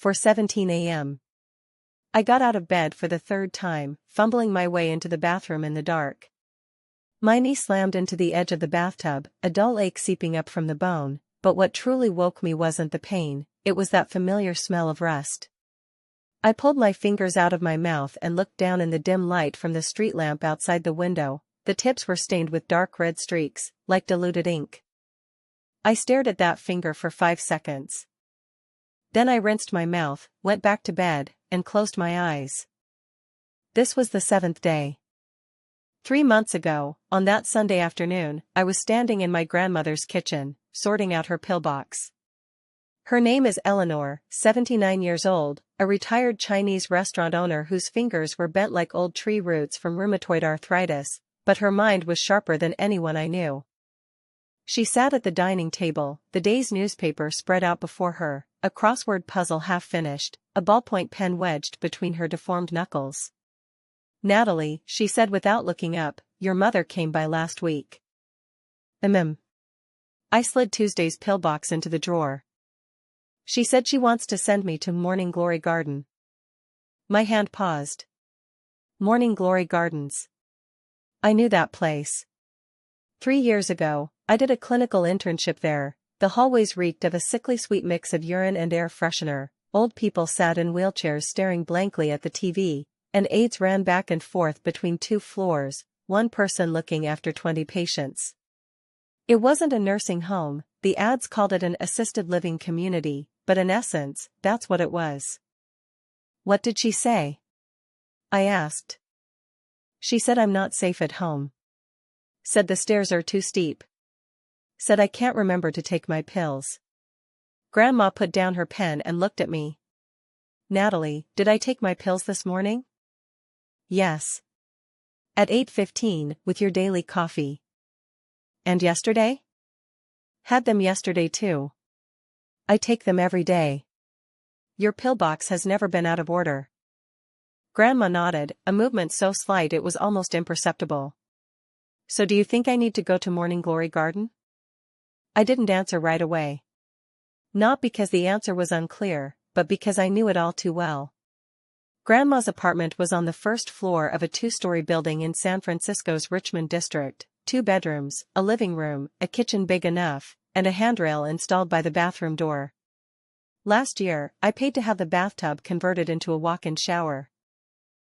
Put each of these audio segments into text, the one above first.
4:17 a.m. I got out of bed for the third time, fumbling my way into the bathroom in the dark. My knee slammed into the edge of the bathtub, a dull ache seeping up from the bone, but what truly woke me wasn't the pain, it was that familiar smell of rust. I pulled my fingers out of my mouth and looked down in the dim light from the street lamp outside the window. The tips were stained with dark red streaks, like diluted ink. I stared at that finger for 5 seconds. Then I rinsed my mouth, went back to bed, and closed my eyes. This was the 7th day. 3 months ago, on that Sunday afternoon, I was standing in my grandmother's kitchen, sorting out her pillbox. Her name is Eleanor, 79 years old, a retired Chinese restaurant owner whose fingers were bent like old tree roots from rheumatoid arthritis, but her mind was sharper than anyone I knew. She sat at the dining table, the day's newspaper spread out before her, a crossword puzzle half finished, a ballpoint pen wedged between her deformed knuckles. "Natalie," she said without looking up, "your mother came by last week." I slid Tuesday's pillbox into the drawer. "She said she wants to send me to Morning Glory Garden." My hand paused. Morning Glory Gardens. I knew that place. 3 years ago, I did a clinical internship there. The hallways reeked of a sickly sweet mix of urine and air freshener, old people sat in wheelchairs staring blankly at the TV, and aides ran back and forth between 2 floors, one person looking after 20 patients. It wasn't a nursing home, the ads called it an assisted living community, but in essence, that's what it was. "What did she say?" I asked. "She said I'm not safe at home. Said the stairs are too steep. Said I can't remember to take my pills." Grandma put down her pen and looked at me. "Natalie, did I take my pills this morning?" "Yes. At 8:15, with your daily coffee." "And yesterday?" "Had them yesterday too. I take them every day." "Your pillbox has never been out of order." Grandma nodded, a movement so slight it was almost imperceptible. "So do you think I need to go to Morning Glory Garden?" I didn't answer right away. Not because the answer was unclear, but because I knew it all too well. Grandma's apartment was on the first floor of a 2-story building in San Francisco's Richmond district, 2 bedrooms, a living room, a kitchen big enough, and a handrail installed by the bathroom door. Last year, I paid to have the bathtub converted into a walk-in shower.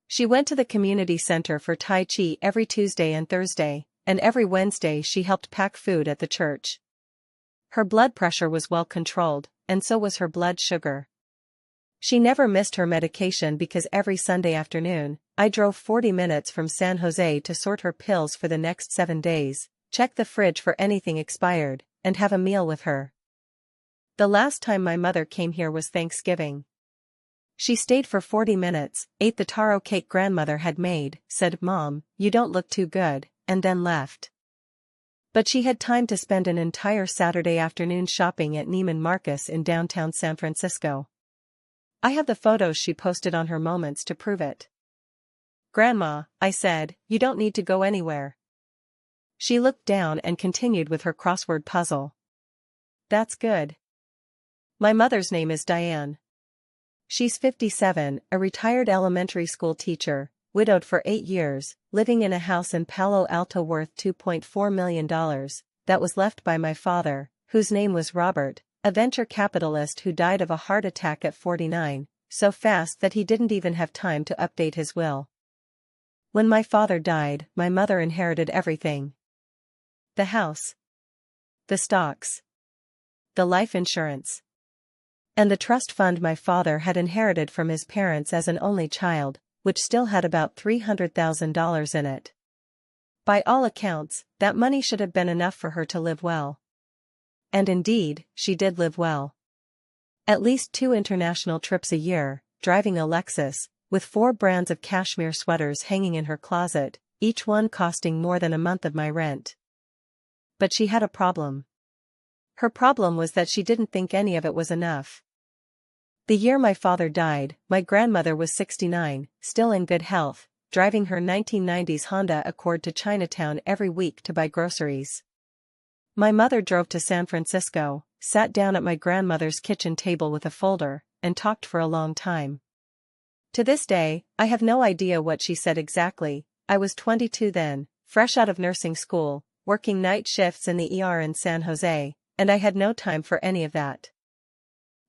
She went to the community center for Tai Chi every Tuesday and Thursday, and every Wednesday she helped pack food at the church. Her blood pressure was well controlled, and so was her blood sugar. She never missed her medication because every Sunday afternoon, I drove 40 minutes from San Jose to sort her pills for the next 7 days, check the fridge for anything expired, and have a meal with her. The last time my mother came here was Thanksgiving. She stayed for 40 minutes, ate the taro cake grandmother had made, said, "Mom, you don't look too good," and then left. But she had time to spend an entire Saturday afternoon shopping at Neiman Marcus in downtown San Francisco. I have the photos she posted on her Moments to prove it. "Grandma," I said, "you don't need to go anywhere." She looked down and continued with her crossword puzzle. "That's good. My mother's name is Diane. She's 57, a retired elementary school teacher, widowed for 8 years, living in a house in Palo Alto worth $2.4 million, that was left by my father, whose name was Robert, a venture capitalist who died of a heart attack at 49, so fast that he didn't even have time to update his will. When my father died, my mother inherited everything. The house, the stocks, the life insurance, and the trust fund my father had inherited from his parents as an only child, which still had about $300,000 in it. By all accounts, that money should have been enough for her to live well. And indeed, she did live well. At least 2 international trips a year, driving a Lexus, with 4 brands of cashmere sweaters hanging in her closet, each one costing more than a month of my rent. But she had a problem. Her problem was that she didn't think any of it was enough. The year my father died, my grandmother was 69, still in good health, driving her 1990s Honda Accord to Chinatown every week to buy groceries. My mother drove to San Francisco, sat down at my grandmother's kitchen table with a folder, and talked for a long time. To this day, I have no idea what she said exactly. I was 22 then, fresh out of nursing school, working night shifts in the ER in San Jose, and I had no time for any of that.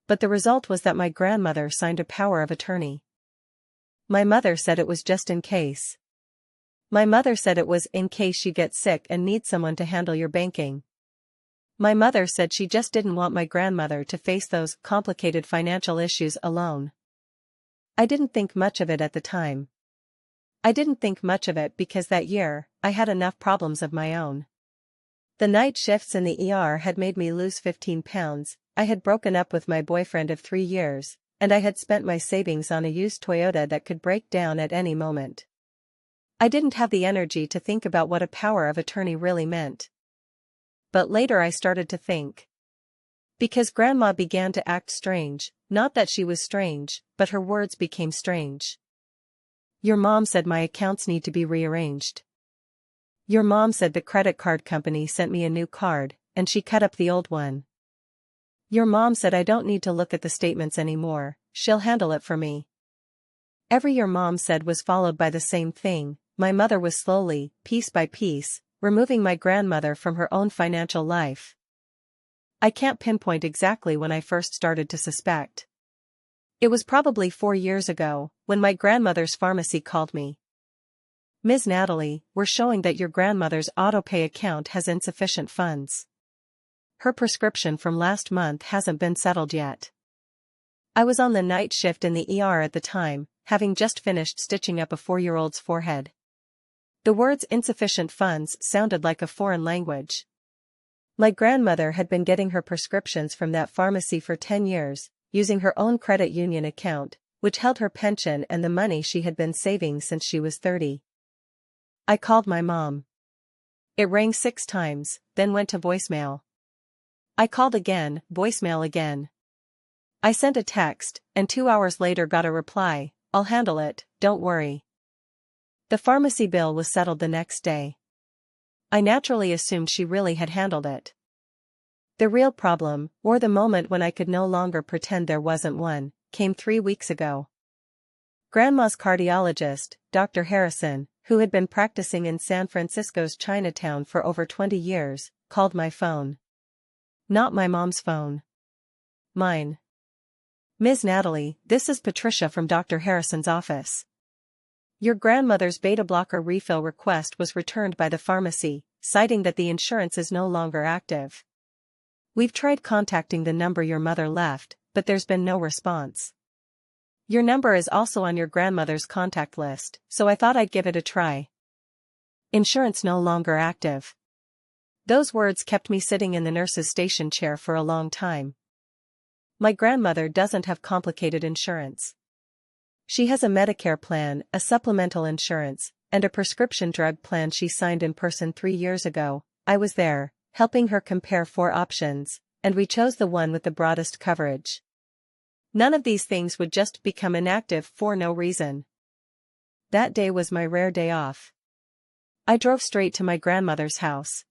But the result was that my grandmother signed a power of attorney. My mother said it was just in case. My mother said it was in case you get sick and need someone to handle your banking. My mother said she just didn't want my grandmother to face those complicated financial issues alone. I didn't think much of it at the time. I didn't think much of it because that year, I had enough problems of my own. The night shifts in the ER had made me lose 15 pounds, I had broken up with my boyfriend of 3 years, and I had spent my savings on a used Toyota that could break down at any moment. I didn't have the energy to think about what a power of attorney really meant. But later I started to think. Because Grandma began to act strange, not that she was strange, but her words became strange. Your mom said my accounts need to be rearranged. Your mom said the credit card company sent me a new card, and she cut up the old one. Your mom said I don't need to look at the statements anymore, she'll handle it for me. Every your mom said was followed by the same thing. My mother was slowly, piece by piece, removing my grandmother from her own financial life. I can't pinpoint exactly when I first started to suspect. It was probably 4 years ago, when my grandmother's pharmacy called me. Ms. Natalie, we're showing that your grandmother's auto-pay account has insufficient funds. Her prescription from last month hasn't been settled yet. I was on the night shift in the ER at the time, having just finished stitching up a 4-year-old's forehead. The words insufficient funds sounded like a foreign language. My grandmother had been getting her prescriptions from that pharmacy for 10 years, using her own credit union account, which held her pension and the money she had been saving since she was 30. I called my mom. It rang 6 times, then went to voicemail. I called again, voicemail again. I sent a text, and 2 hours later got a reply, I'll handle it, don't worry. The pharmacy bill was settled the next day. I naturally assumed she really had handled it. The real problem, or the moment when I could no longer pretend there wasn't one, came 3 weeks ago. Grandma's cardiologist, Dr. Harrison, who had been practicing in San Francisco's Chinatown for over 20 years, called my phone. Not my mom's phone. Mine. Ms. Natalie, this is Patricia from Dr. Harrison's office. Your grandmother's beta blocker refill request was returned by the pharmacy, citing that the insurance is no longer active. We've tried contacting the number your mother left, but there's been no response. Your number is also on your grandmother's contact list, so I thought I'd give it a try. Insurance no longer active. Those words kept me sitting in the nurse's station chair for a long time. My grandmother doesn't have complicated insurance. She has a Medicare plan, a supplemental insurance, and a prescription drug plan she signed in person 3 years ago. I was there, helping her compare 4 options, and we chose the one with the broadest coverage. None of these things would just become inactive for no reason. That day was my rare day off. I drove straight to my grandmother's house.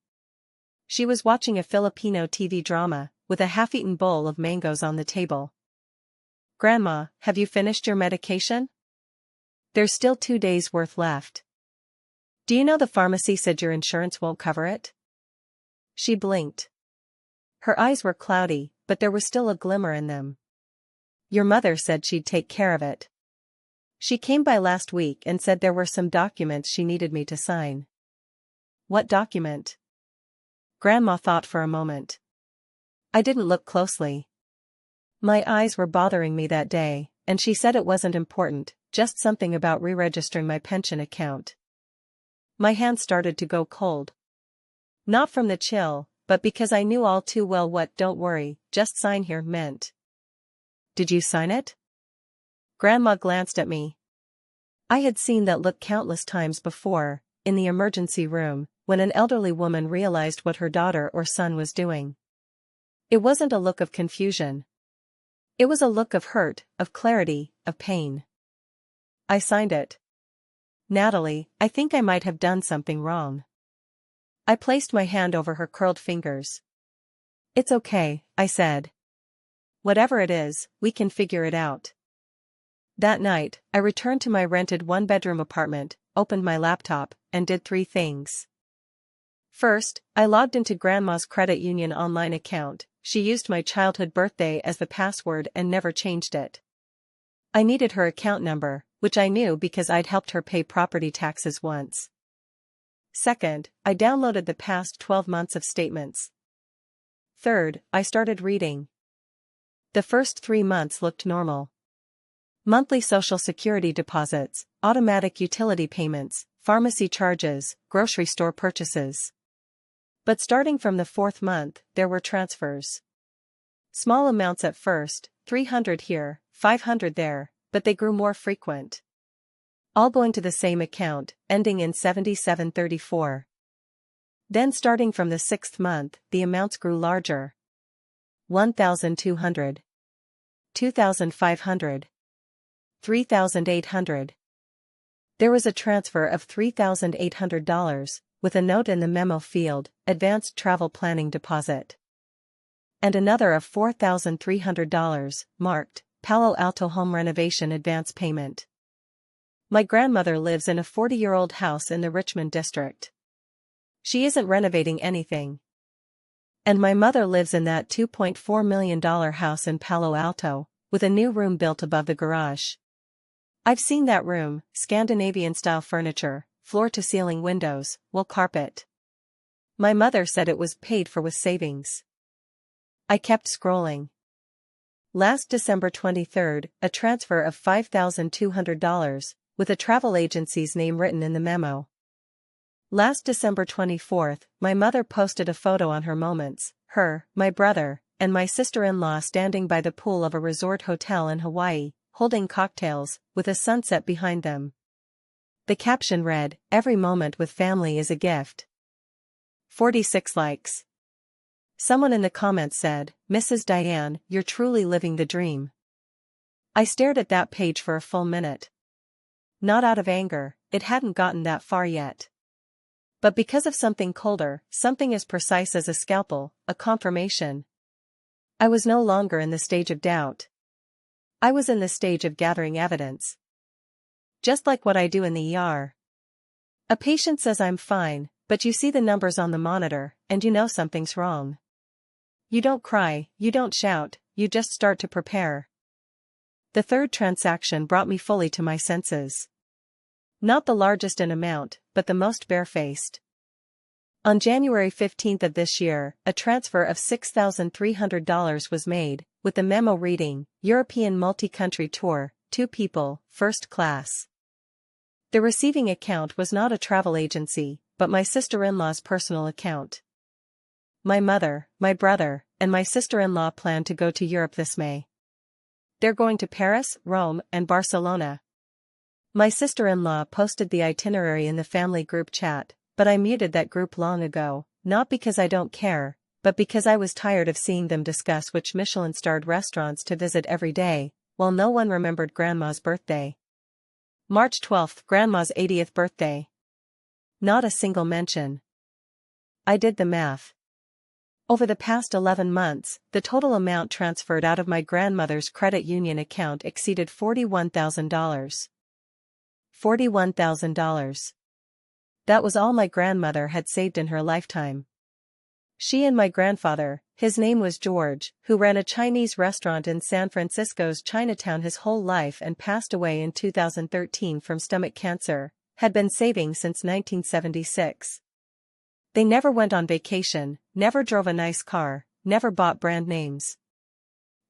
She was watching a Filipino TV drama, with a half-eaten bowl of mangoes on the table. Grandma, have you finished your medication? There's still 2 days worth left. Do you know the pharmacy said your insurance won't cover it? She blinked. Her eyes were cloudy, but there was still a glimmer in them. Your mother said she'd take care of it. She came by last week and said there were some documents she needed me to sign. What document? Grandma thought for a moment. I didn't look closely. My eyes were bothering me that day, and she said it wasn't important, just something about re-registering my pension account. My hands started to go cold. Not from the chill, but because I knew all too well what "don't worry, just sign here" meant. Did you sign it? Grandma glanced at me. I had seen that look countless times before, in the emergency room, when an elderly woman realized what her daughter or son was doing. It wasn't a look of confusion. It was a look of hurt, of clarity, of pain. I signed it. Natalie, I think I might have done something wrong. I placed my hand over her curled fingers. It's okay, I said. Whatever it is, we can figure it out. That night, I returned to my rented one-bedroom apartment, opened my laptop, and did three things. First, I logged into Grandma's credit union online account. She used my childhood birthday as the password and never changed it. I needed her account number, which I knew because I'd helped her pay property taxes once. Second, I downloaded the past 12 months of statements. Third, I started reading. The first 3 months looked normal. Monthly Social Security deposits, automatic utility payments, pharmacy charges, grocery store purchases. But starting from the fourth month, there were transfers. Small amounts at first, $300 here, $500 there, but they grew more frequent. All going to the same account, ending in 7734. Then starting from the sixth month, the amounts grew larger. 1,200. 2,500. 3,800. There was a transfer of $3,800, with a note in the memo field, advanced travel planning deposit. And another of $4,300, marked, Palo Alto home renovation advance payment. My grandmother lives in a 40-year-old house in the Richmond district. She isn't renovating anything. And my mother lives in that $2.4 million house in Palo Alto, with a new room built above the garage. I've seen that room, Scandinavian-style furniture, floor-to-ceiling windows, wool carpet. My mother said it was paid for with savings. I kept scrolling. Last December 23rd, a transfer of $5,200, with a travel agency's name written in the memo. Last December 24th, my mother posted a photo on her Moments, her, my brother, and my sister-in-law standing by the pool of a resort hotel in Hawaii, holding cocktails, with a sunset behind them. The caption read, "Every moment with family is a gift." 46 likes. Someone in the comments said, "Mrs. Diane, you're truly living the dream." I stared at that page for a full minute. Not out of anger, it hadn't gotten that far yet. But because of something colder, something as precise as a scalpel, a confirmation. I was no longer in the stage of doubt. I was in the stage of gathering evidence. Just like what I do in the ER. A patient says I'm fine, but you see the numbers on the monitor, and you know something's wrong. You don't cry, you don't shout, you just start to prepare. The third transaction brought me fully to my senses. Not the largest in amount, but the most barefaced. On January 15th of this year, a transfer of $6,300 was made, with the memo reading, European multi-country tour, 2 people, first class. The receiving account was not a travel agency, but my sister-in-law's personal account. My mother, my brother, and my sister-in-law plan to go to Europe this May. They're going to Paris, Rome, and Barcelona. My sister-in-law posted the itinerary in the family group chat, but I muted that group long ago, not because I don't care, but because I was tired of seeing them discuss which Michelin-starred restaurants to visit every day, while no one remembered Grandma's birthday. March 12th, Grandma's 80th birthday. Not a single mention. I did the math. Over the past 11 months, the total amount transferred out of my grandmother's credit union account exceeded $41,000. $41,000. That was all my grandmother had saved in her lifetime. She and my grandfather, his name was George, who ran a Chinese restaurant in San Francisco's Chinatown his whole life and passed away in 2013 from stomach cancer, had been saving since 1976. They never went on vacation, never drove a nice car, never bought brand names.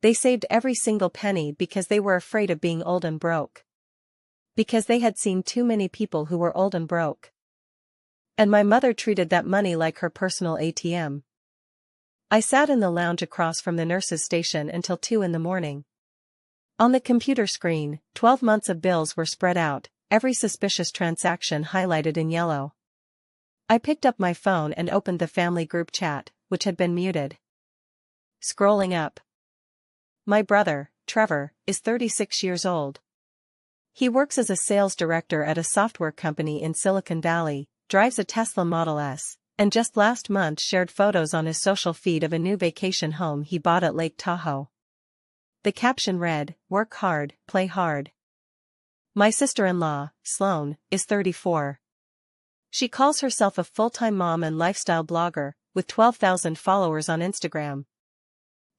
They saved every single penny because they were afraid of being old and broke. Because they had seen too many people who were old and broke. And my mother treated that money like her personal ATM. I sat in the lounge across from the nurse's station until 2 in the morning. On the computer screen, 12 months of bills were spread out, every suspicious transaction highlighted in yellow. I picked up my phone and opened the family group chat, which had been muted. Scrolling up. My brother, Trevor, is 36 years old. He works as a sales director at a software company in Silicon Valley, drives a Tesla Model S, and just last month shared photos on his social feed of a new vacation home he bought at Lake Tahoe. The caption read, "Work hard, play hard." My sister-in-law, Sloane, is 34. She calls herself a full-time mom and lifestyle blogger, with 12,000 followers on Instagram.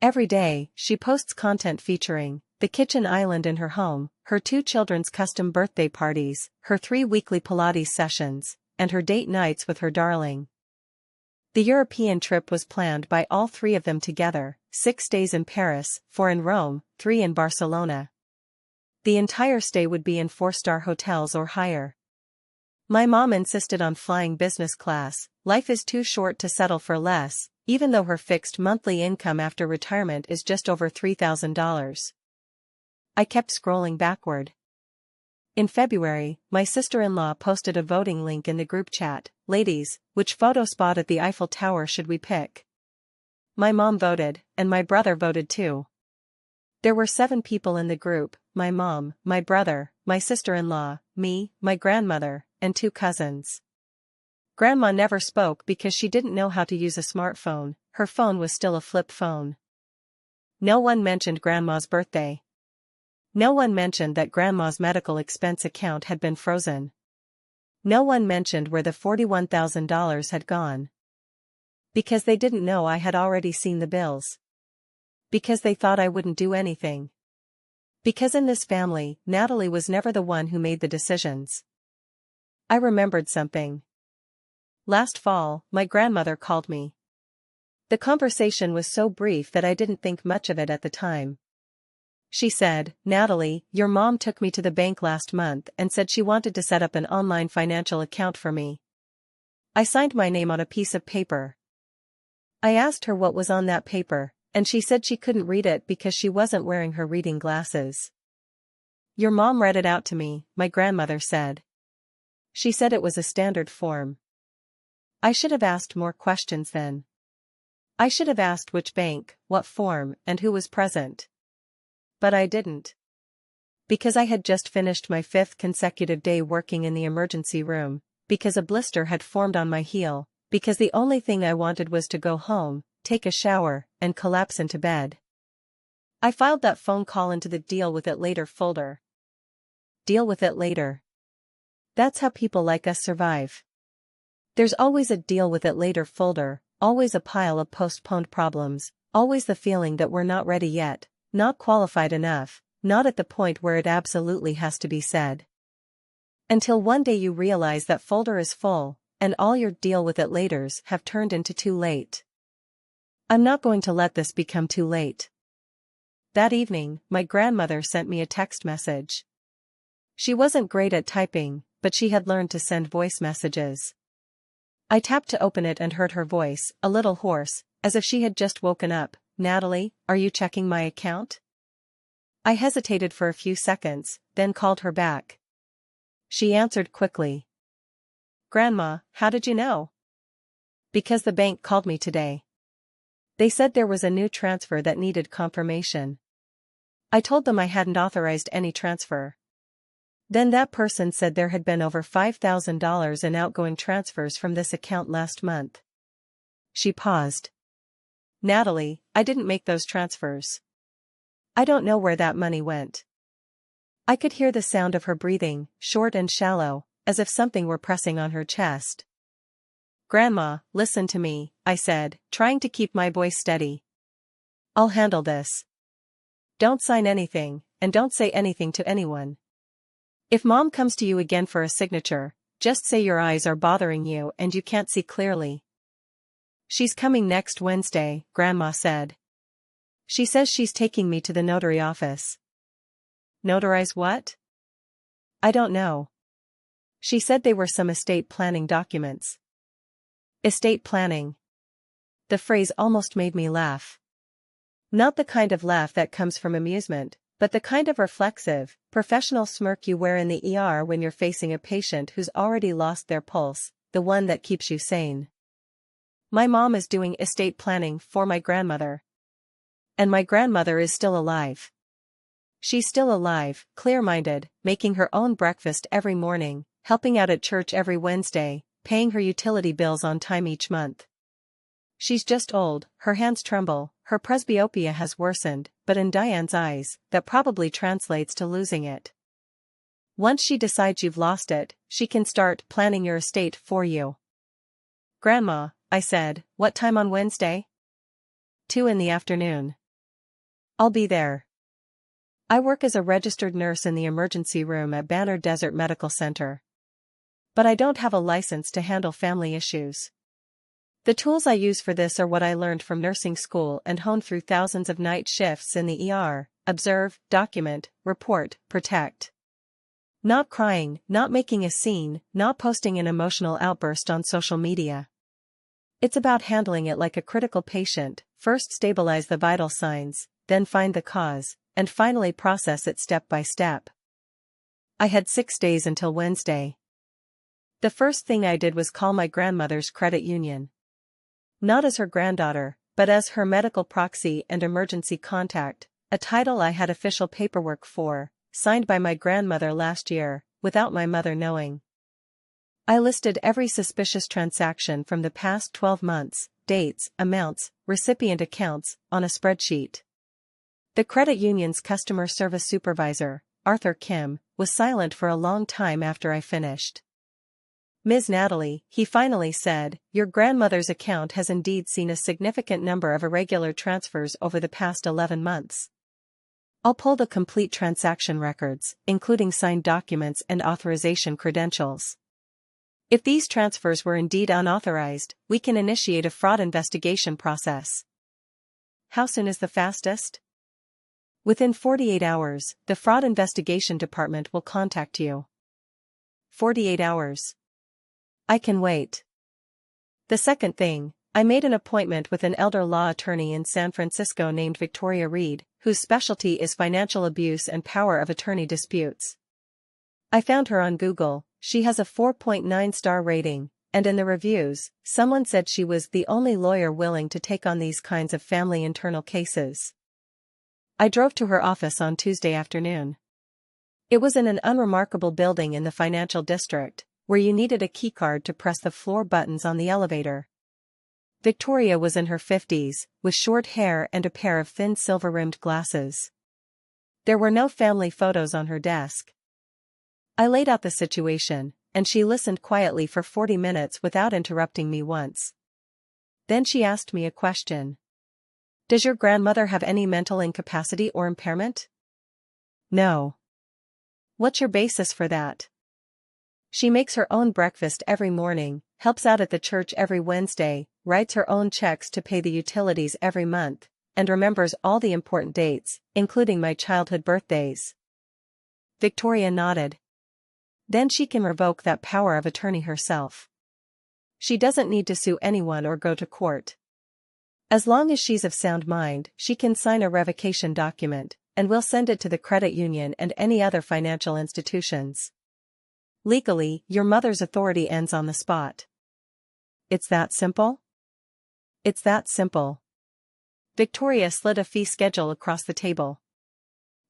Every day, she posts content featuring the kitchen island in her home, her 2 children's custom birthday parties, her 3 weekly Pilates sessions, and her date nights with her darling. The European trip was planned by all 3 of them together, 6 days in Paris, 4 in Rome, 3 in Barcelona. The entire stay would be in 4-star hotels or higher. My mom insisted on flying business class. Life is too short to settle for less, even though her fixed monthly income after retirement is just over $3,000. I kept scrolling backward. In February, my sister-in-law posted a voting link in the group chat. "Ladies, which photo spot at the Eiffel Tower should we pick?" My mom voted, and my brother voted too. There were 7 people in the group: my mom, my brother, my sister-in-law, me, my grandmother, and 2 cousins. Grandma never spoke because she didn't know how to use a smartphone. Her phone was still a flip phone. No one mentioned Grandma's birthday. No one mentioned that Grandma's medical expense account had been frozen. No one mentioned where the $41,000 had gone. Because they didn't know I had already seen the bills. Because they thought I wouldn't do anything. Because in this family, Natalie was never the one who made the decisions. I remembered something. Last fall, my grandmother called me. The conversation was so brief that I didn't think much of it at the time. She said, "Natalie, your mom took me to the bank last month and said she wanted to set up an online financial account for me." I signed my name on a piece of paper. I asked her what was on that paper, and she said she couldn't read it because she wasn't wearing her reading glasses. "Your mom read it out to me," my grandmother said. She said it was a standard form. I should have asked more questions then. I should have asked which bank, what form, and who was present. But I didn't. Because I had just finished my 5th consecutive day working in the emergency room, because a blister had formed on my heel, because the only thing I wanted was to go home, take a shower, and collapse into bed. I filed that phone call into the deal with it later folder. Deal with it later. That's how people like us survive. There's always a deal with it later folder, always a pile of postponed problems, always the feeling that we're not ready yet, not qualified enough, not at the point where it absolutely has to be said. Until one day you realize that folder is full, and all your deal with it laters have turned into too late. I'm not going to let this become too late. That evening, my grandmother sent me a text message. She wasn't great at typing, but she had learned to send voice messages. I tapped to open it and heard her voice, a little hoarse, as if she had just woken up. "Natalie, are you checking my account?" I hesitated for a few seconds, then called her back. She answered quickly. "Grandma, how did you know?" "Because the bank called me today. They said there was a new transfer that needed confirmation. I told them I hadn't authorized any transfer. Then that person said there had been over $5,000 in outgoing transfers from this account last month." She paused. "Natalie, I didn't make those transfers. I don't know where that money went." I could hear the sound of her breathing, short and shallow, as if something were pressing on her chest. "Grandma, listen to me," I said, trying to keep my voice steady. "I'll handle this. Don't sign anything, and don't say anything to anyone. If Mom comes to you again for a signature, just say your eyes are bothering you and you can't see clearly." "She's coming next Wednesday," Grandma said. "She says she's taking me to the notary office." "Notarize what?" "I don't know. She said they were some estate planning documents." Estate planning. The phrase almost made me laugh. Not the kind of laugh that comes from amusement, but the kind of reflexive, professional smirk you wear in the ER when you're facing a patient who's already lost their pulse, the one that keeps you sane. My mom is doing estate planning for my grandmother. And my grandmother is still alive. She's still alive, clear-minded, making her own breakfast every morning, helping out at church every Wednesday, paying her utility bills on time each month. She's just old, her hands tremble, her presbyopia has worsened, but in Diane's eyes, that probably translates to losing it. Once she decides you've lost it, she can start planning your estate for you. Grandma, I said, what time on Wednesday? 2 in the afternoon. I'll be there. I work as a registered nurse in the emergency room at Banner Desert Medical Center. But I don't have a license to handle family issues. The tools I use for this are what I learned from nursing school and honed through thousands of night shifts in the ER: observe, document, report, protect. Not crying, not making a scene, not posting an emotional outburst on social media. It's about handling it like a critical patient, first stabilize the vital signs, then find the cause, and finally process it step by step. I had 6 days until Wednesday. The first thing I did was call my grandmother's credit union. Not as her granddaughter, but as her medical proxy and emergency contact, a title I had official paperwork for, signed by my grandmother last year, without my mother knowing. I listed every suspicious transaction from the past 12 months, dates, amounts, recipient accounts, on a spreadsheet. The credit union's customer service supervisor, Arthur Kim, was silent for a long time after I finished. Ms. Natalie, he finally said, your grandmother's account has indeed seen a significant number of irregular transfers over the past 11 months. I'll pull the complete transaction records, including signed documents and authorization credentials. If these transfers were indeed unauthorized, we can initiate a fraud investigation process. How soon is the fastest? Within 48 hours, the Fraud Investigation Department will contact you. 48 hours. I can wait. The second thing, I made an appointment with an elder law attorney in San Francisco named Victoria Reed, whose specialty is financial abuse and power of attorney disputes. I found her on Google. She has a 4.9-star rating, and in the reviews, someone said she was the only lawyer willing to take on these kinds of family internal cases. I drove to her office on Tuesday afternoon. It was in an unremarkable building in the financial district, where you needed a keycard to press the floor buttons on the elevator. Victoria was in her 50s, with short hair and a pair of thin silver-rimmed glasses. There were no family photos on her desk. I laid out the situation, and she listened quietly for 40 minutes without interrupting me once. Then she asked me a question. Does your grandmother have any mental incapacity or impairment? No. What's your basis for that? She makes her own breakfast every morning, helps out at the church every Wednesday, writes her own checks to pay the utilities every month, and remembers all the important dates, including my childhood birthdays. Victoria nodded. Then she can revoke that power of attorney herself. She doesn't need to sue anyone or go to court. As long as she's of sound mind, she can sign a revocation document, and we'll send it to the credit union and any other financial institutions. Legally, your mother's authority ends on the spot. It's that simple? It's that simple. Victoria slid a fee schedule across the table.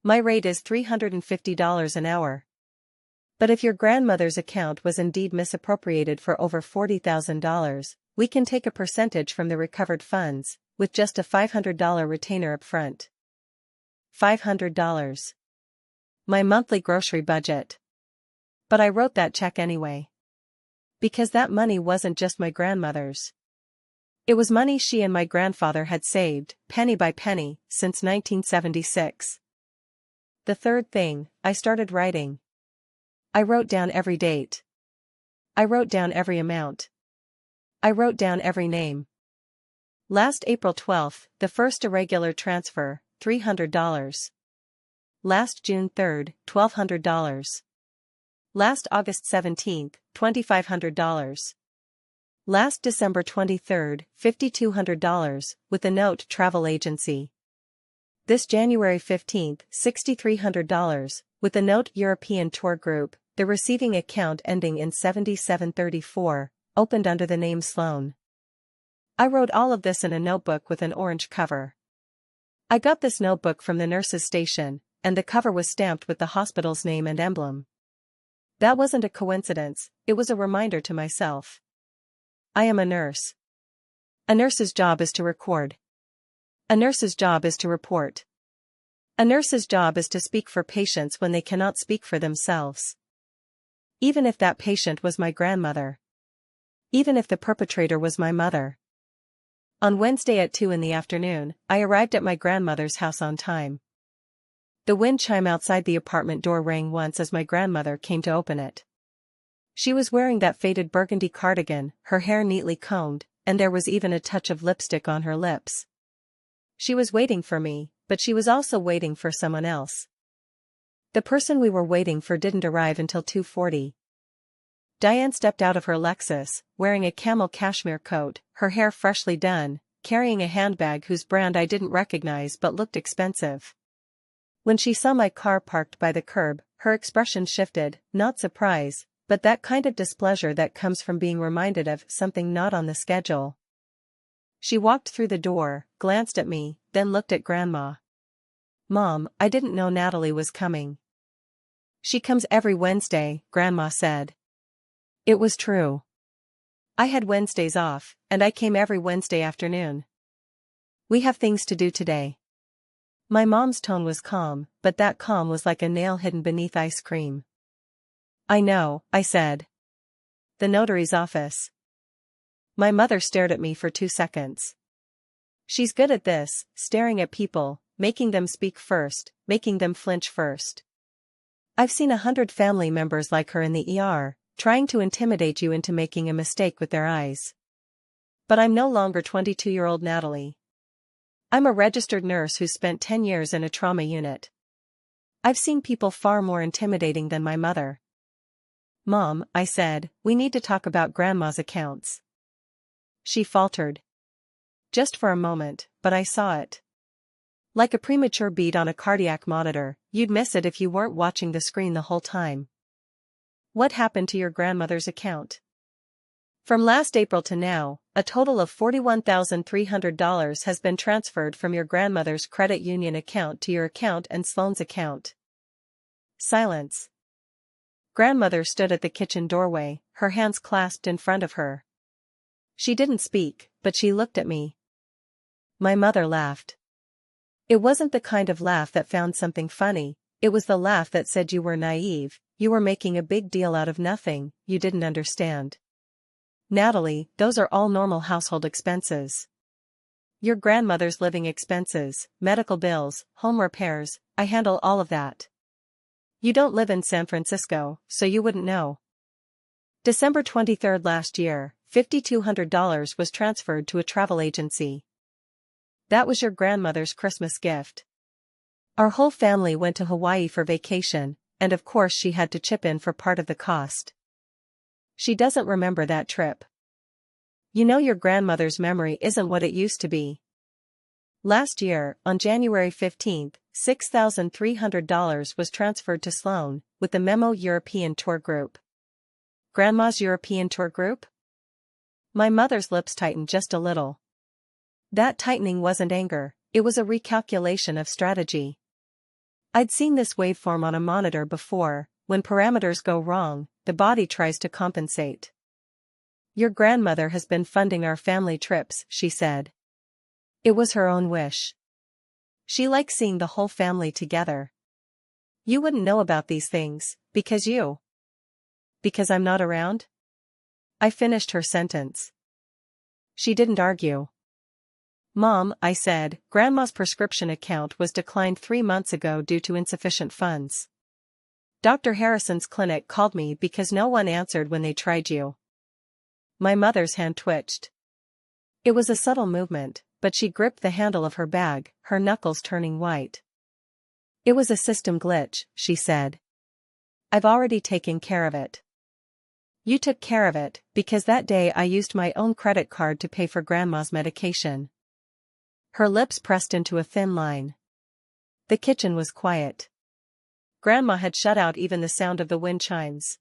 My rate is $350 an hour. But if your grandmother's account was indeed misappropriated for over $40,000, we can take a percentage from the recovered funds, with just a $500 retainer up front. $500. My monthly grocery budget. But I wrote that check anyway. Because that money wasn't just my grandmother's. It was money she and my grandfather had saved, penny by penny, since 1976. The third thing, I started writing. I wrote down every date. I wrote down every amount. I wrote down every name. Last April 12th, the first irregular transfer, $300. Last June 3rd, $1,200. Last August 17th, $2,500. Last December 23rd, $5,200, with a note travel agency. This January 15th, $6,300, with a note European tour group, the receiving account ending in 7734, opened under the name Sloan. I wrote all of this in a notebook with an orange cover. I got this notebook from the nurse's station, and the cover was stamped with the hospital's name and emblem. That wasn't a coincidence, it was a reminder to myself. I am a nurse. A nurse's job is to record. A nurse's job is to report. A nurse's job is to speak for patients when they cannot speak for themselves. Even if that patient was my grandmother. Even if the perpetrator was my mother. On Wednesday at 2 in the afternoon, I arrived at my grandmother's house on time. The wind chime outside the apartment door rang once as my grandmother came to open it. She was wearing that faded burgundy cardigan, her hair neatly combed, and there was even a touch of lipstick on her lips. She was waiting for me, but she was also waiting for someone else. The person we were waiting for didn't arrive until 2:40. Diane stepped out of her Lexus, wearing a camel cashmere coat, her hair freshly done, carrying a handbag whose brand I didn't recognize but looked expensive. When she saw my car parked by the curb, her expression shifted, not surprise, but that kind of displeasure that comes from being reminded of something not on the schedule. She walked through the door, glanced at me, then looked at Grandma. "Mom, I didn't know Natalie was coming." "She comes every Wednesday," Grandma said. It was true. I had Wednesdays off, and I came every Wednesday afternoon. "We have things to do today." My mom's tone was calm, but that calm was like a nail hidden beneath ice cream. "I know," I said. "The notary's office." My mother stared at me for 2 seconds. She's good at this, staring at people, making them speak first, making them flinch first. I've seen 100 family members like her in the ER, trying to intimidate you into making a mistake with their eyes. But I'm no longer 22-year-old Natalie. I'm a registered nurse who spent 10 years in a trauma unit. I've seen people far more intimidating than my mother. "Mom," I said, "we need to talk about Grandma's accounts." She faltered. Just for a moment, but I saw it. Like a premature beat on a cardiac monitor, you'd miss it if you weren't watching the screen the whole time. "What happened to your grandmother's account?" "From last April to now, a total of $41,300 has been transferred from your grandmother's credit union account to your account and Sloane's account." Silence. Grandmother stood at the kitchen doorway, her hands clasped in front of her. She didn't speak, but she looked at me. My mother laughed. It wasn't the kind of laugh that found something funny, it was the laugh that said you were naive, you were making a big deal out of nothing, you didn't understand. "Natalie, those are all normal household expenses. Your grandmother's living expenses, medical bills, home repairs, I handle all of that. You don't live in San Francisco, so you wouldn't know." December 23 last year, $5,200 was transferred to a travel agency. That was your grandmother's Christmas gift. Our whole family went to Hawaii for vacation, and of course she had to chip in for part of the cost. She doesn't remember that trip. You know your grandmother's memory isn't what it used to be. Last year, on January 15, $6,300 was transferred to Sloane, with the Memo European Tour Group. Grandma's European Tour Group? My mother's lips tightened just a little. That tightening wasn't anger, it was a recalculation of strategy. I'd seen this waveform on a monitor before. When parameters go wrong, the body tries to compensate. "Your grandmother has been funding our family trips," she said. It was her own wish. She likes seeing the whole family together. "You wouldn't know about these things, because I'm not around?" I finished her sentence. She didn't argue. "Mom," I said, "Grandma's prescription account was declined 3 months ago due to insufficient funds. Dr. Harrison's clinic called me because no one answered when they tried you." My mother's hand twitched. It was a subtle movement, but she gripped the handle of her bag, her knuckles turning white. "It was a system glitch," she said. "I've already taken care of it." "You took care of it, because that day I used my own credit card to pay for Grandma's medication." Her lips pressed into a thin line. The kitchen was quiet. Grandma had shut out even the sound of the wind chimes.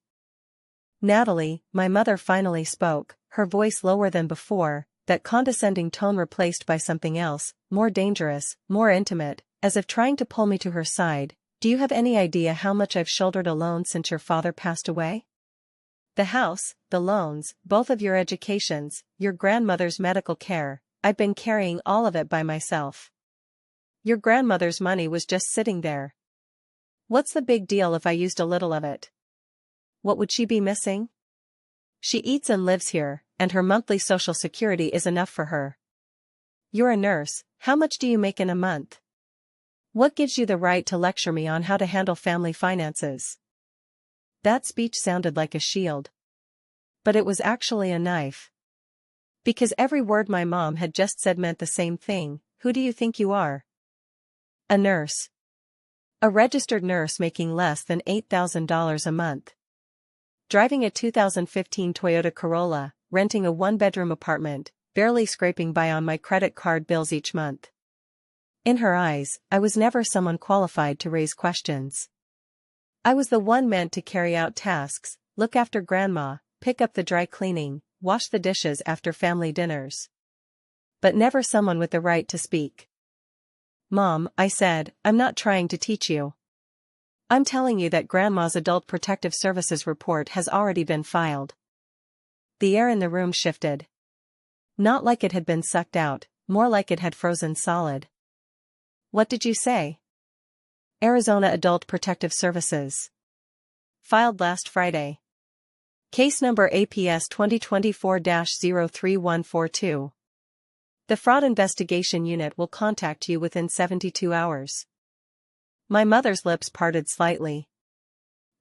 "Natalie," my mother finally spoke, her voice lower than before, that condescending tone replaced by something else, more dangerous, more intimate, as if trying to pull me to her side. "Do you have any idea how much I've shouldered alone since your father passed away?" The house, the loans, both of your educations, your grandmother's medical care, I've been carrying all of it by myself. Your grandmother's money was just sitting there. What's the big deal if I used a little of it? What would she be missing? She eats and lives here, and her monthly social security is enough for her. You're a nurse, how much do you make in a month? What gives you the right to lecture me on how to handle family finances? That speech sounded like a shield. But it was actually a knife. Because every word my mom had just said meant the same thing. Who do you think you are? A nurse. A registered nurse making less than $8,000 a month. Driving a 2015 Toyota Corolla, renting a one-bedroom apartment, barely scraping by on my credit card bills each month. In her eyes, I was never someone qualified to raise questions. I was the one meant to carry out tasks, look after grandma, pick up the dry cleaning, wash the dishes after family dinners. But never someone with the right to speak. Mom, I said, I'm not trying to teach you. I'm telling you that Grandma's Adult Protective Services report has already been filed. The air in the room shifted. Not like it had been sucked out, more like it had frozen solid. What did you say? Arizona Adult Protective Services. Filed last Friday. Case number APS 2024-03142. The Fraud Investigation Unit will contact you within 72 hours. My mother's lips parted slightly.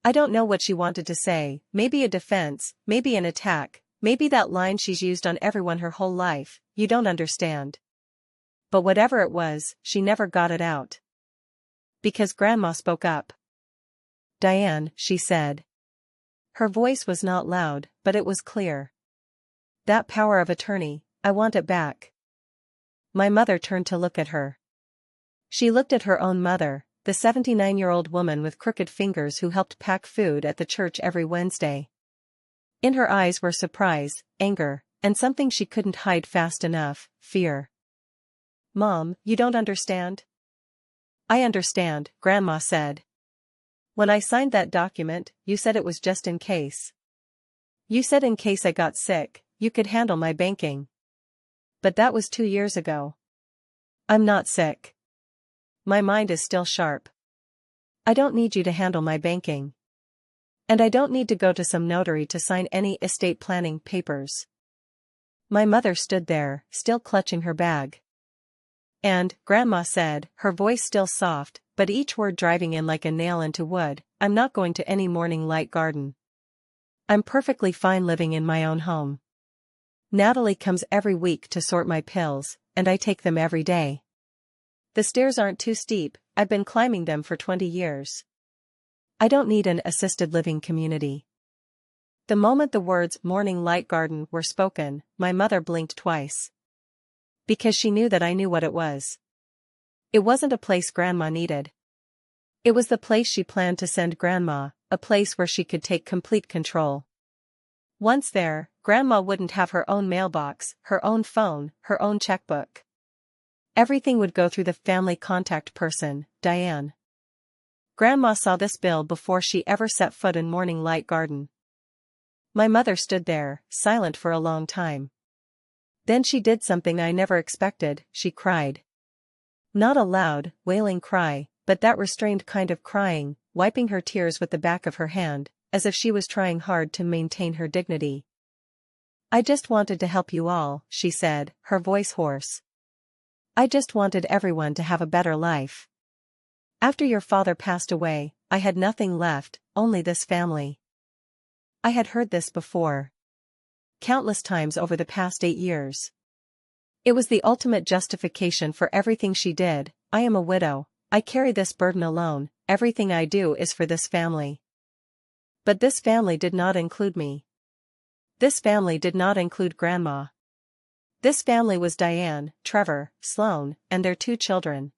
I don't know what she wanted to say, maybe a defense, maybe an attack, maybe that line she's used on everyone her whole life, you don't understand. But whatever it was, she never got it out. Because Grandma spoke up. Diane, she said. Her voice was not loud, but it was clear. That power of attorney, I want it back. My mother turned to look at her. She looked at her own mother, the 79-year-old woman with crooked fingers who helped pack food at the church every Wednesday. In her eyes were surprise, anger, and something she couldn't hide fast enough, fear. Mom, you don't understand? I understand, Grandma said. When I signed that document, you said it was just in case. You said in case I got sick, you could handle my banking. But that was 2 years ago. I'm not sick. My mind is still sharp. I don't need you to handle my banking. And I don't need to go to some notary to sign any estate planning papers. My mother stood there, still clutching her bag. And, Grandma said, her voice still soft, but each word driving in like a nail into wood, I'm not going to any morning light garden. I'm perfectly fine living in my own home. Natalie comes every week to sort my pills, and I take them every day. The stairs aren't too steep, I've been climbing them for 20 years. I don't need an assisted living community. The moment the words morning light garden were spoken, my mother blinked twice. Because she knew that I knew what it was. It wasn't a place Grandma needed. It was the place she planned to send Grandma, a place where she could take complete control. Once there, Grandma wouldn't have her own mailbox, her own phone, her own checkbook. Everything would go through the family contact person, Diane. Grandma saw this bill before she ever set foot in morning light garden. My mother stood there, silent for a long time. Then she did something I never expected, she cried. Not a loud, wailing cry, but that restrained kind of crying, wiping her tears with the back of her hand, as if she was trying hard to maintain her dignity. I just wanted to help you all, she said, her voice hoarse. I just wanted everyone to have a better life. After your father passed away, I had nothing left, only this family. I had heard this before. Countless times over the past 8 years. It was the ultimate justification for everything she did. I am a widow, I carry this burden alone, everything I do is for this family. But this family did not include me. This family did not include Grandma. This family was Diane, Trevor, Sloan, and their 2 children.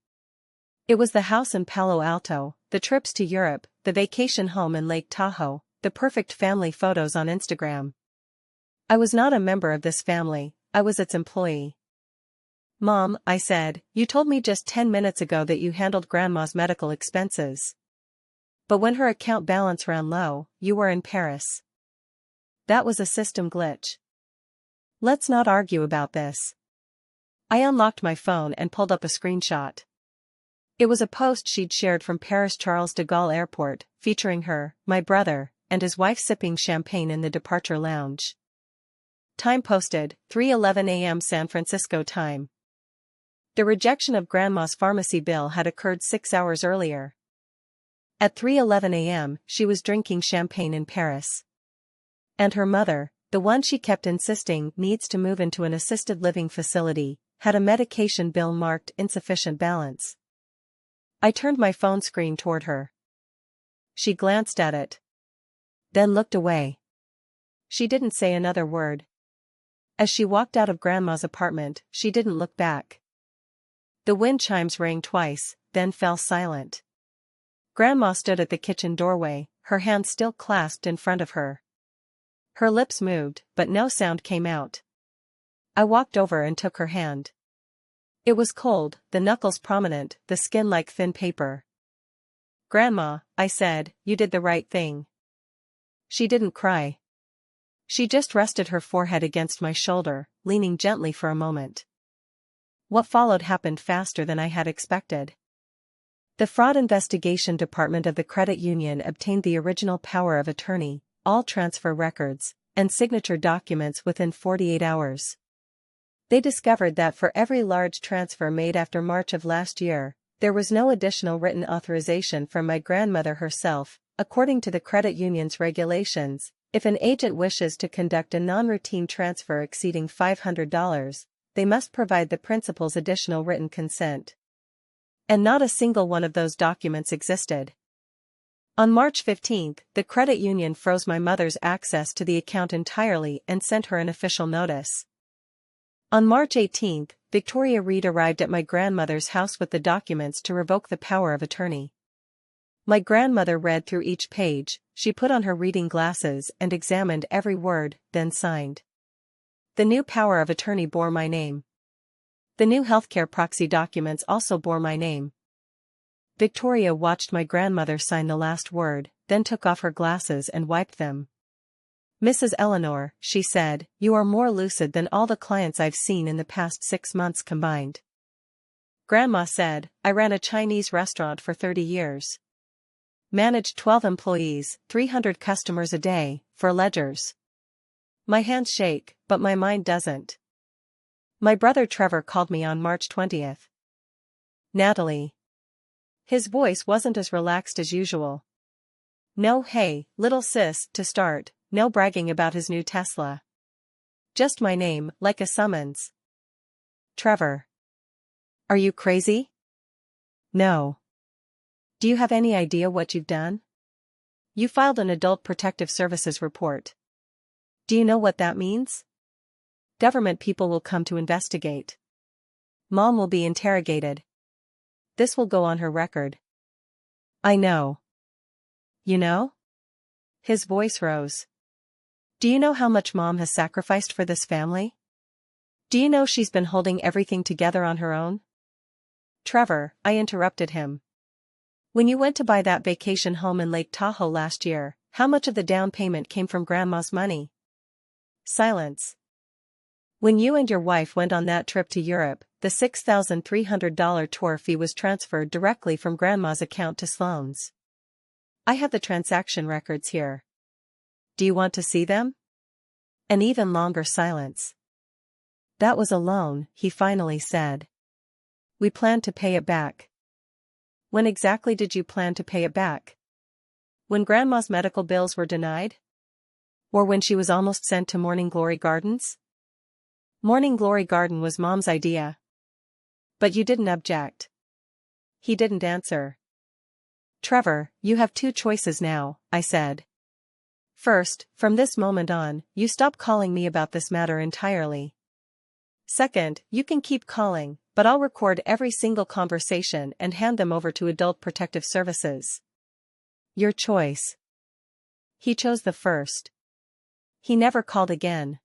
It was the house in Palo Alto, the trips to Europe, the vacation home in Lake Tahoe, the perfect family photos on Instagram. I was not a member of this family, I was its employee. Mom, I said, you told me just 10 minutes ago that you handled Grandma's medical expenses. But when her account balance ran low, you were in Paris. That was a system glitch. Let's not argue about this. I unlocked my phone and pulled up a screenshot. It was a post she'd shared from Paris Charles de Gaulle Airport, featuring her, my brother, and his wife sipping champagne in the departure lounge. Time posted, 3:11 a.m. San Francisco time. The rejection of Grandma's pharmacy bill had occurred 6 hours earlier. At 3:11 a.m., she was drinking champagne in Paris. And her mother, the one she kept insisting needs to move into an assisted living facility, had a medication bill marked insufficient balance. I turned my phone screen toward her. She glanced at it. Then looked away. She didn't say another word. As she walked out of Grandma's apartment, she didn't look back. The wind chimes rang twice, then fell silent. Grandma stood at the kitchen doorway, her hands still clasped in front of her. Her lips moved, but no sound came out. I walked over and took her hand. It was cold, the knuckles prominent, the skin like thin paper. "Grandma," I said, "you did the right thing." She didn't cry. She just rested her forehead against my shoulder, leaning gently for a moment. What followed happened faster than I had expected. The Fraud Investigation Department of the credit union obtained the original power of attorney, all transfer records, and signature documents within 48 hours. They discovered that for every large transfer made after March of last year, there was no additional written authorization from my grandmother herself. According to the credit union's regulations, if an agent wishes to conduct a non-routine transfer exceeding $500, they must provide the principal's additional written consent. And not a single one of those documents existed. On March 15, the credit union froze my mother's access to the account entirely and sent her an official notice. On March 18, Victoria Reed arrived at my grandmother's house with the documents to revoke the power of attorney. My grandmother read through each page, she put on her reading glasses and examined every word, then signed. The new power of attorney bore my name. The new healthcare proxy documents also bore my name. Victoria watched my grandmother sign the last word, then took off her glasses and wiped them. "Mrs. Eleanor," she said, "you are more lucid than all the clients I've seen in the past 6 months combined." Grandma said, "I ran a Chinese restaurant for 30 years. Managed 12 employees, 300 customers a day, 4 ledgers. My hands shake, but my mind doesn't." My brother Trevor called me on March 20th. "Natalie." His voice wasn't as relaxed as usual. No "hey, little sis" to start, no bragging about his new Tesla. Just my name, like a summons. "Trevor. Are you crazy?" "No. Do you have any idea what you've done? You filed an Adult Protective Services report. Do you know what that means? Government people will come to investigate. Mom will be interrogated. This will go on her record." "I know." "You know?" His voice rose. "Do you know how much Mom has sacrificed for this family? Do you know she's been holding everything together on her own?" "Trevor," I interrupted him. "When you went to buy that vacation home in Lake Tahoe last year, how much of the down payment came from Grandma's money?" Silence. "When you and your wife went on that trip to Europe, the $6,300 tour fee was transferred directly from Grandma's account to Sloane's. I have the transaction records here. Do you want to see them?" An even longer silence. "That was a loan," he finally said. "We planned to pay it back." "When exactly did you plan to pay it back? When Grandma's medical bills were denied? Or when she was almost sent to Morning Glory Gardens?" "Morning Glory Garden was Mom's idea." "But you didn't object." He didn't answer. "Trevor, you have 2 choices now," I said. "First, from this moment on, you stop calling me about this matter entirely. Second, you can keep calling, but I'll record every single conversation and hand them over to Adult Protective Services. Your choice." He chose the first. He never called again.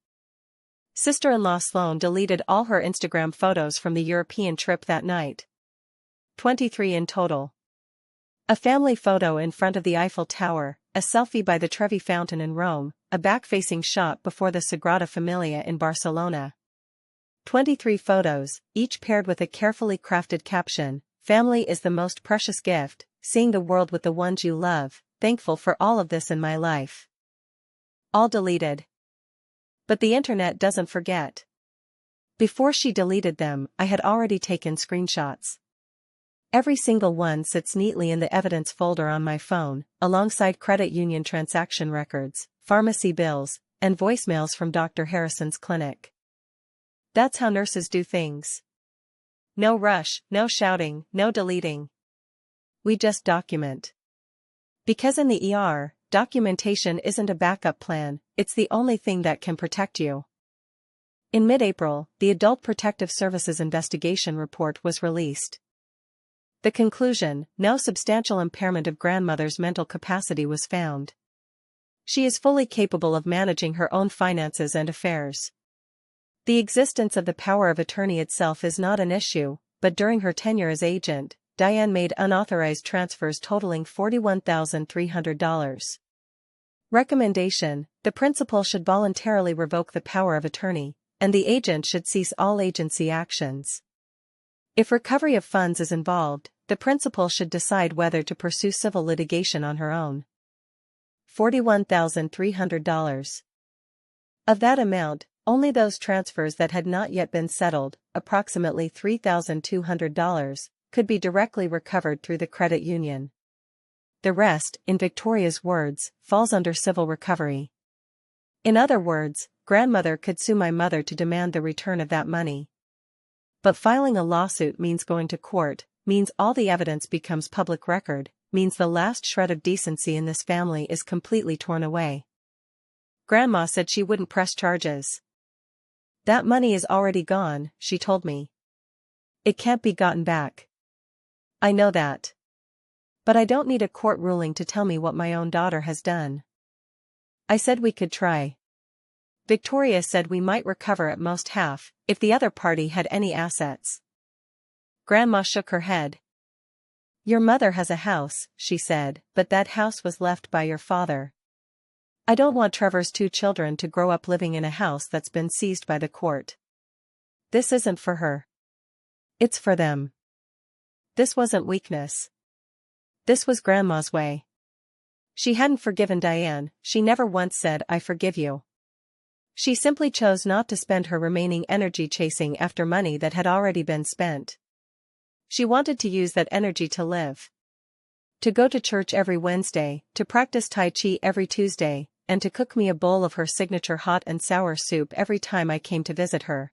Sister-in-law Sloane deleted all her Instagram photos from the European trip that night. 23 in total. A family photo in front of the Eiffel Tower, a selfie by the Trevi Fountain in Rome, a back-facing shot before the Sagrada Familia in Barcelona. 23 photos, each paired with a carefully crafted caption, "Family is the most precious gift, seeing the world with the ones you love, thankful for all of this in my life." All deleted. But the internet doesn't forget. Before she deleted them, I had already taken screenshots. Every single one sits neatly in the evidence folder on my phone, alongside credit union transaction records, pharmacy bills, and voicemails from Dr. Harrison's clinic. That's how nurses do things. No rush, no shouting, no deleting. We just document. Because in the ER, documentation isn't a backup plan, it's the only thing that can protect you. In mid-April, the Adult Protective Services investigation report was released. The conclusion: no substantial impairment of grandmother's mental capacity was found. She is fully capable of managing her own finances and affairs. The existence of the power of attorney itself is not an issue, but during her tenure as agent, Diane made unauthorized transfers totaling $41,300. Recommendation: the principal should voluntarily revoke the power of attorney, and the agent should cease all agency actions. If recovery of funds is involved, the principal should decide whether to pursue civil litigation on her own. $41,300. Of that amount, only those transfers that had not yet been settled, approximately $3,200, could be directly recovered through the credit union. The rest, in Victoria's words, falls under civil recovery. In other words, grandmother could sue my mother to demand the return of that money. But filing a lawsuit means going to court, means all the evidence becomes public record, means the last shred of decency in this family is completely torn away. Grandma said she wouldn't press charges. That money is already gone, she told me. It can't be gotten back. I know that. But I don't need a court ruling to tell me what my own daughter has done. I said we could try. Victoria said we might recover at most half, if the other party had any assets. Grandma shook her head. Your mother has a house, she said, but that house was left by your father. I don't want Trevor's 2 children to grow up living in a house that's been seized by the court. This isn't for her. It's for them. This wasn't weakness. This was Grandma's way. She hadn't forgiven Diane, she never once said, "I forgive you." She simply chose not to spend her remaining energy chasing after money that had already been spent. She wanted to use that energy to live. To go to church every Wednesday, to practice Tai Chi every Tuesday, and to cook me a bowl of her signature hot and sour soup every time I came to visit her.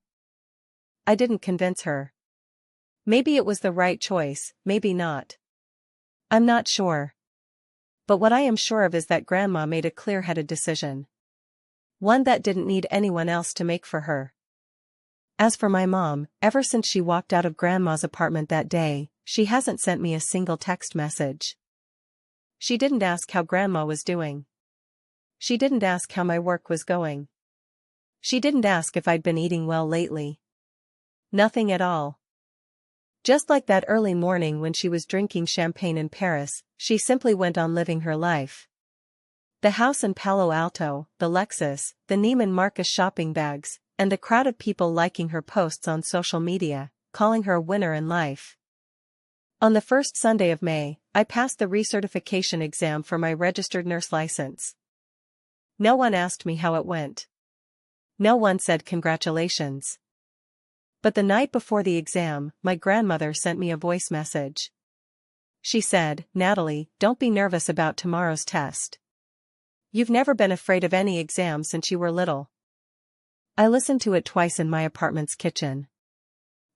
I didn't convince her. Maybe it was the right choice, maybe not. I'm not sure. But what I am sure of is that Grandma made a clear-headed decision. One that didn't need anyone else to make for her. As for my mom, ever since she walked out of Grandma's apartment that day, she hasn't sent me a single text message. She didn't ask how Grandma was doing. She didn't ask how my work was going. She didn't ask if I'd been eating well lately. Nothing at all. Just like that early morning when she was drinking champagne in Paris, she simply went on living her life. The house in Palo Alto, the Lexus, the Neiman Marcus shopping bags, and the crowd of people liking her posts on social media, calling her a winner in life. On the first Sunday of May, I passed the recertification exam for my registered nurse license. No one asked me how it went. No one said congratulations. But the night before the exam, my grandmother sent me a voice message. She said, "Natalie, don't be nervous about tomorrow's test. You've never been afraid of any exam since you were little." I listened to it twice in my apartment's kitchen.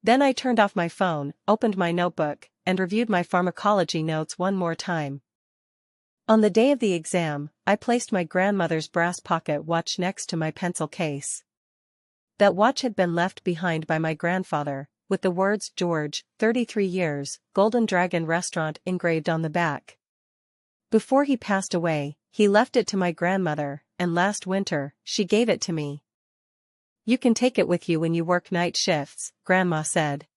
Then I turned off my phone, opened my notebook, and reviewed my pharmacology notes one more time. On the day of the exam, I placed my grandmother's brass pocket watch next to my pencil case. That watch had been left behind by my grandfather, with the words "George, 33 years, Golden Dragon Restaurant" engraved on the back. Before he passed away, he left it to my grandmother, and last winter, she gave it to me. "You can take it with you when you work night shifts," Grandma said.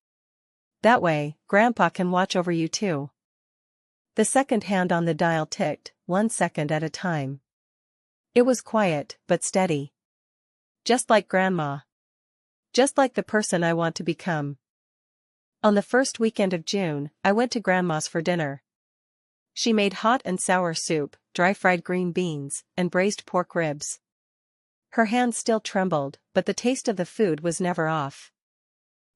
"That way, Grandpa can watch over you too." The second hand on the dial ticked, 1 second at a time. It was quiet, but steady. Just like Grandma. Just like the person I want to become. On the first weekend of June, I went to Grandma's for dinner. She made hot and sour soup, dry-fried green beans, and braised pork ribs. Her hands still trembled, but the taste of the food was never off.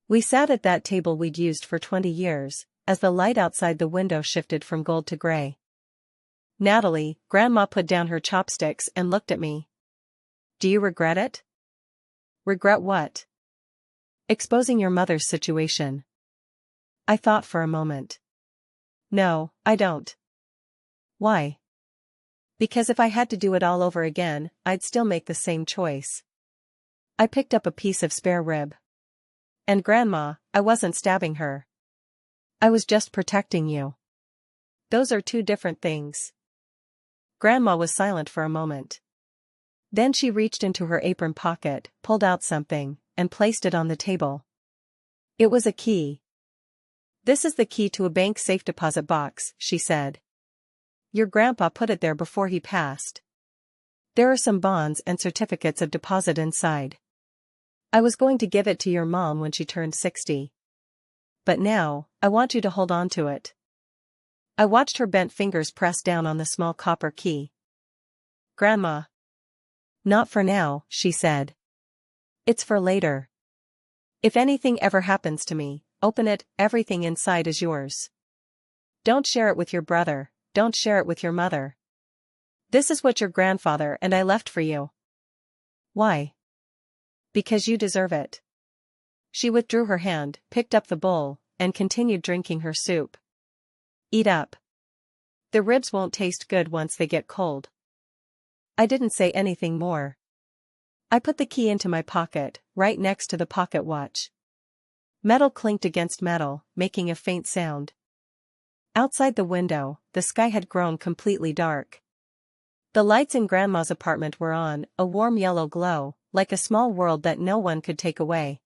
We sat at that table we'd used for 20 years, as the light outside the window shifted from gold to gray. Natalie, Grandma put down her chopsticks and looked at me. Do you regret it? Regret what? Exposing your mother's situation. I thought for a moment. No, I don't. Why? Because if I had to do it all over again, I'd still make the same choice. I picked up a piece of spare rib. And Grandma, I wasn't stabbing her. I was just protecting you. Those are two different things. Grandma was silent for a moment. Then she reached into her apron pocket, pulled out something, and placed it on the table. It was a key. This is the key to a bank safe deposit box, she said. Your grandpa put it there before he passed. There are some bonds and certificates of deposit inside. I was going to give it to your mom when she turned 60. But now, I want you to hold on to it. I watched her bent fingers press down on the small copper key. Grandma. Not for now, she said. It's for later. If anything ever happens to me, open it, everything inside is yours. Don't share it with your brother, don't share it with your mother. This is what your grandfather and I left for you. Why? Because you deserve it. She withdrew her hand, picked up the bowl, and continued drinking her soup. Eat up. The ribs won't taste good once they get cold. I didn't say anything more. I put the key into my pocket, right next to the pocket watch. Metal clinked against metal, making a faint sound. Outside the window, the sky had grown completely dark. The lights in Grandma's apartment were on, a warm yellow glow, like a small world that no one could take away.